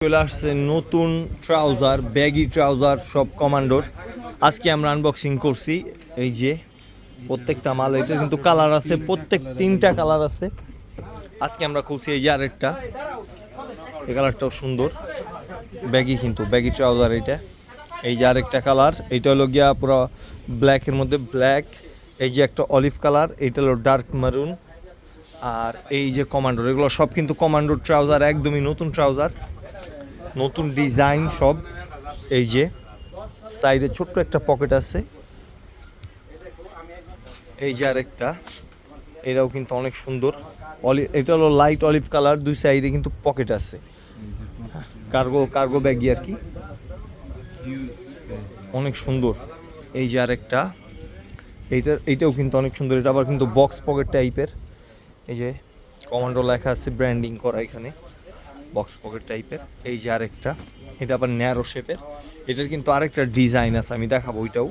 চলে আসছে নতুন ট্রাউজার, ব্যাগি ট্রাউজার সব কমান্ডোর। আজকে আমরা আনবক্সিং করছি। এই যে প্রত্যেকটা মাল, এটা কিন্তু কালার আছে, প্রত্যেক 3টা কালার আছে। আজকে আমরা খুলছি এই যে আরেকটা, এই কালারটাও সুন্দর, ব্যাগি কিন্তু ব্যাগি ট্রাউজার এটা। এই যে আরেকটা কালার, এইটা হলো গিয়া পুরো ব্ল্যাকের মধ্যে ব্ল্যাক। এই যে একটা অলিভ কালার, এইটা হলো ডার্ক মারুন। আর এই যে কমান্ডোর, এগুলো সব কিন্তু কমান্ডোর ট্রাউজার, একদমই নতুন ট্রাউজার, নতুন ডিজাইন সব। এই যে সাইডে ছোট্ট একটা পকেট আছে। এই যে আরেকটা, এটাও কিন্তু অনেক সুন্দর, এটা হলো লাইট অলিভ কালার, দুই সাইডে কিন্তু পকেট আছে, কার্গো কার্গো ব্যাগই আর কি, অনেক সুন্দর। এই যে আরেকটা, এইটাও কিন্তু অনেক সুন্দর, এটা আবার কিন্তু বক্স পকেট টাইপের। এই যে কমান্ডো লেখা আছে, ব্র্যান্ডিং করা এখানে, বক্স পকেট টাইপের। এই যে আরেকটা, এটা আবার ন্যারো শেপের, এটার কিন্তু আরেকটা ডিজাইন আছে, আমি দেখাবো ওইটাও।